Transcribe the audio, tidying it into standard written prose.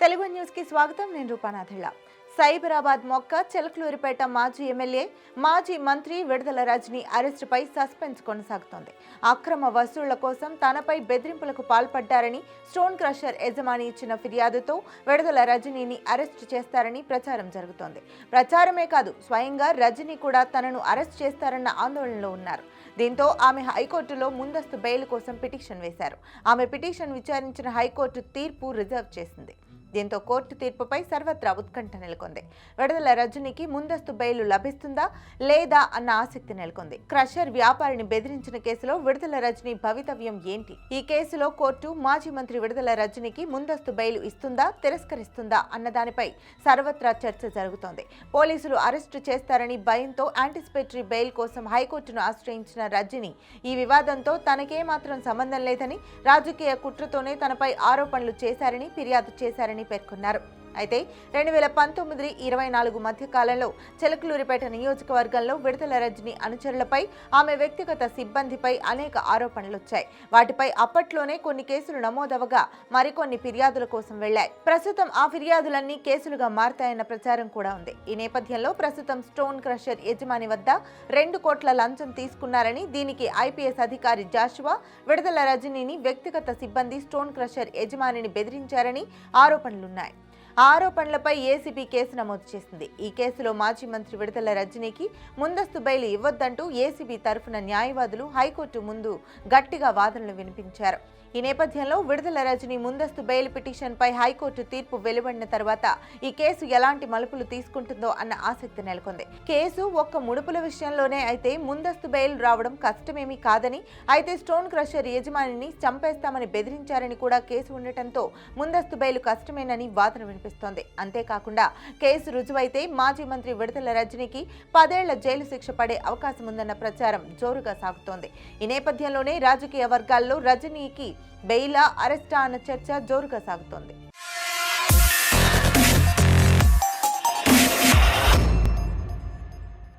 Telugu news కి స్వాగతం. నేను రూపానాథిళ్ళ. సైబరాబాద్ మొక్క చిలకలూరిపేట మాజీ ఎమ్మెల్యే మాజీ మంత్రి విడుదల రజని అరెస్టుపై సస్పెన్స్ కొనసాగుతోంది. అక్రమ వసూళ్ల కోసం తనపై బెదిరింపులకు పాల్పడ్డారని స్టోన్ క్రషర్ యజమాని ఇచ్చిన ఫిర్యాదుతో విడుదల రజనీని అరెస్టు చేస్తారని ప్రచారం జరుగుతోంది. ప్రచారమే కాదు, స్వయంగా రజనీ కూడా తనను అరెస్ట్ చేస్తారన్న ఆందోళనలో ఉన్నారు. దీంతో ఆమె హైకోర్టులో ముందస్తు బెయిల్ కోసం పిటిషన్ వేశారు. ఆమె పిటిషన్ విచారించిన హైకోర్టు తీర్పు రిజర్వ్ చేసింది. దీంతో కోర్టు తీర్పుపై సర్వత్రా ఉత్కంఠ నెలకొంది. విడుదల రజనీకి ముందస్తు బెయిల్ లభిస్తుందా లేదా అన్న ఆసక్తి నెలకొంది. క్రషర్ వ్యాపారిని బెదిరించిన కేసులో విడుదల రజనీ భవితవ్యం ఏంటి? ఈ కేసులో కోర్టు మాజీ మంత్రి విడుదల రజనీకి ముందస్తు బెయిల్ ఇస్తుందా, తిరస్కరిస్తుందా అన్న దానిపై సర్వత్రా చర్చ జరుగుతోంది. పోలీసులు అరెస్టు చేస్తారని భయంతో యాంటిసిపేటరీ బెయిల్ కోసం హైకోర్టును ఆశ్రయించిన రజనీ ఈ వివాదంతో తనకేమాత్రం సంబంధం లేదని, రాజకీయ కుట్రతోనే తనపై ఆరోపణలు చేశారని ఫిర్యాదు చేశారని పేర్కొన్నారు. అయితే 2019-24 మధ్య కాలంలో చిలకలూరిపేట నియోజకవర్గంలో విడుదల రజనీ అనుచరులపై, ఆమె వ్యక్తిగత సిబ్బందిపై అనేక ఆరోపణలు వచ్చాయి. వాటిపై అప్పట్లోనే కొన్ని కేసులు నమోదవగా మరికొన్ని ఫిర్యాదుల కోసం వెళ్లాయి. ప్రస్తుతం ఆ ఫిర్యాదులన్నీ కేసులుగా మారతాయన్న ప్రచారం కూడా ఉంది. ఈ నేపథ్యంలో ప్రస్తుతం స్టోన్ క్రషర్ యజమాని వద్ద 2 కోట్ల లంచం తీసుకున్నారని, దీనికి ఐపీఎస్ అధికారి జాషువా విడుదల రజనీని వ్యక్తిగత సిబ్బంది స్టోన్ క్రషర్ యజమానిని బెదిరించారని ఆరోపణలున్నాయి. ఆ ఆరోపణలపై ఏసీబీ కేసు నమోదు చేసింది. ఈ కేసులో మాజీ మంత్రి విడుదల రజనీకి ముందస్తు బెయిల్ ఇవ్వొద్దంటూ ఏసీబీ తరఫున న్యాయవాదులు హైకోర్టు ముందు గట్టిగా వాదనలు వినిపించారు. ఈ నేపథ్యంలో విడుదల రజనీ ముందస్తు బెయిల్ పిటిషన్పై హైకోర్టు తీర్పు వెలువడిన తర్వాత ఈ కేసు ఎలాంటి మలుపులు తీసుకుంటుందో అన్న ఆసక్తి నెలకొంది. కేసు ఒక్క ముడుపుల విషయంలోనే అయితే ముందస్తు బెయిల్ రావడం కష్టమేమీ కాదని, అయితే స్టోన్ క్రషర్ యజమానిని చంపేస్తామని బెదిరించారని కూడా కేసు ఉండటంతో ముందస్తు బెయిల్ కష్టమేనని వాదన వినిపిస్తోంది. అంతేకాకుండా కేసు రుజువైతే మాజీ మంత్రి విడుదల రజనీకి 10 ఏళ్ల జైలు శిక్ష పడే అవకాశం ఉందన్న ప్రచారం జోరుగా సాగుతోంది. ఈ నేపథ్యంలోనే రాజకీయ వర్గాల్లో రజనీకి బెయిలా, అరెస్టా అన్న చర్చ జోరుగా సాగుతోంది.